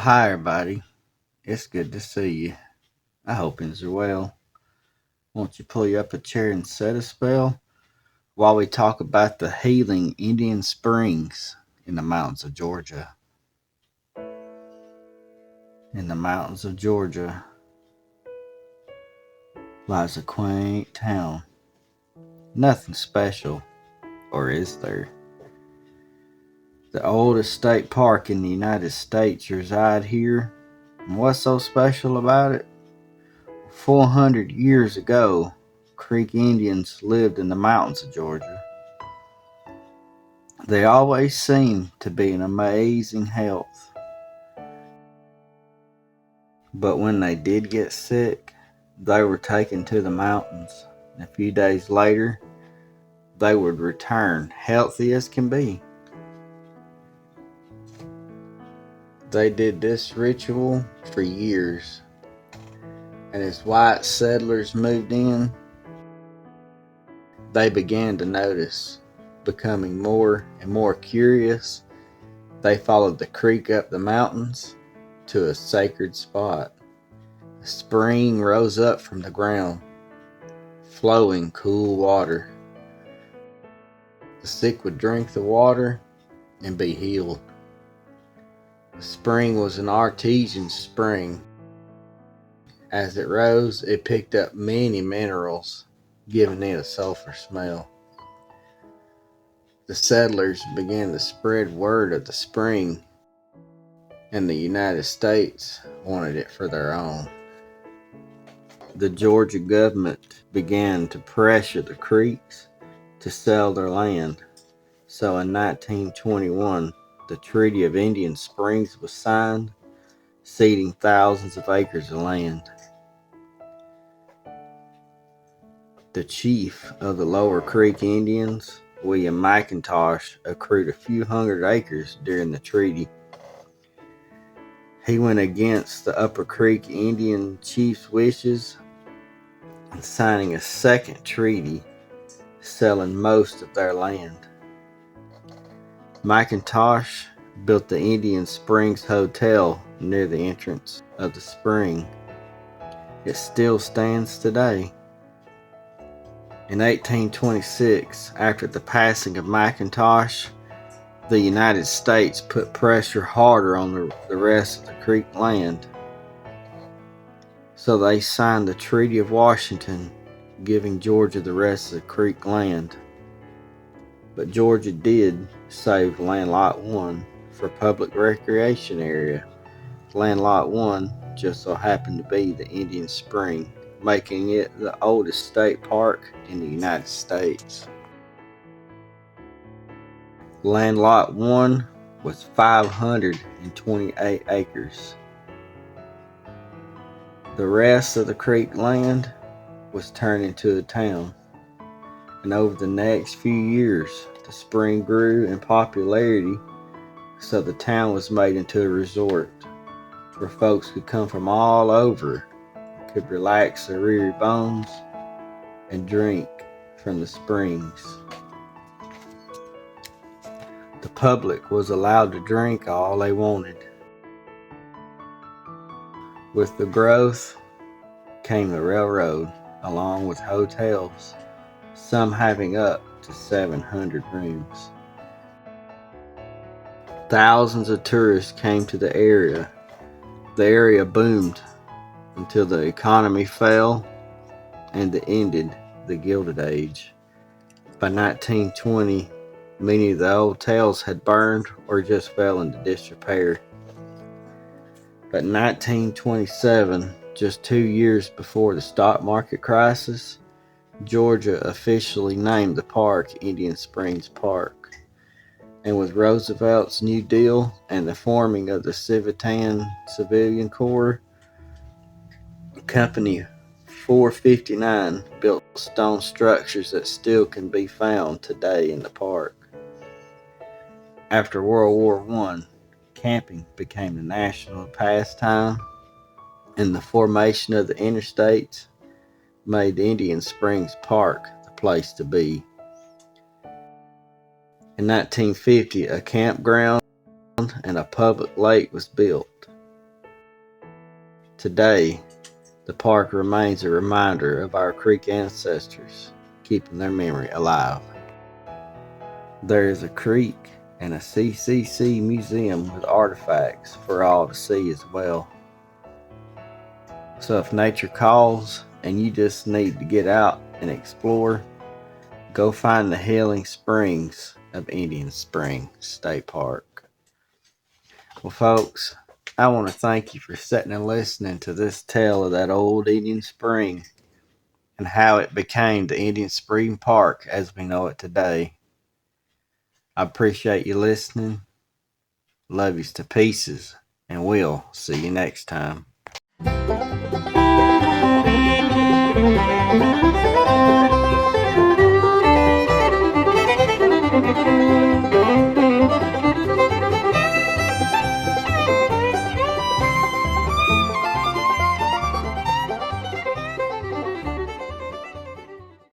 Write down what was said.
Hi everybody. It's good to see you. I hope things are well. Won't you pull you up a chair and set a spell while we talk about the healing Indian springs in the mountains of Georgia? In the mountains of Georgia lies a quaint town. Nothing special, or is there? The oldest state park in the United States reside here. And what's so special about it? 400 years ago, Creek Indians lived in the mountains of Georgia. They always seemed to be in amazing health. But when they did get sick, they were taken to the mountains. A few days later, they would return healthy as can be. They did this ritual for years. And as white settlers moved in, they began to notice, becoming more and more curious. They followed the creek up the mountains to a sacred spot. A spring rose up from the ground, flowing cool water. The sick would drink the water and be healed. The spring was an artesian spring. As it rose, it picked up many minerals, giving it a sulfur smell. The settlers began to spread word of the spring, and the United States wanted it for their own. The Georgia government began to pressure the Creeks to sell their land. So in 1921, the Treaty of Indian Springs was signed, ceding thousands of acres of land. The chief of the Lower Creek Indians, William McIntosh, accrued a few hundred acres during the treaty. He went against the Upper Creek Indian chief's wishes, signing a second treaty, selling most of their land. McIntosh built the Indian Springs Hotel near the entrance of the spring. It still stands today. In 1826, after the passing of McIntosh, the United States put pressure harder on the rest of the Creek land. So they signed the Treaty of Washington, giving Georgia the rest of the Creek land. But Georgia did save Land Lot 1 for public recreation area. Land Lot 1 just so happened to be the Indian Spring, making it the oldest state park in the United States. Land Lot 1 was 528 acres. The rest of the creek land was turned into a town. And over the next few years, the spring grew in popularity, so the town was made into a resort where folks could come from all over, could relax their weary bones, and drink from the springs. The public was allowed to drink all they wanted. With the growth came the railroad, along with hotels, some having up to 700 rooms. Thousands of tourists came to the area. The area boomed until the economy fell and ended the Gilded Age. By 1920, many of the hotels had burned or just fell into disrepair. But in 1927, just 2 years before the stock market crisis, Georgia officially named the park Indian Springs Park. And with Roosevelt's New Deal and the forming of the Civitan Civilian Corps, Company 459 built stone structures that still can be found today in the park. After World War I, camping became a national pastime, and the formation of the interstates made Indian Springs Park the place to be. In 1950, a campground and a public lake was built. Today, the park remains a reminder of our Creek ancestors, keeping their memory alive. There is a creek and a CCC museum with artifacts for all to see as well. So if nature calls and you just need to get out and explore, go find the healing springs of Indian Springs State Park. Well, folks, I want to thank you for sitting and listening to this tale of that old Indian spring and how it became the Indian Spring Park as we know it today. I appreciate you listening. Love yous to pieces, and we'll see you next time.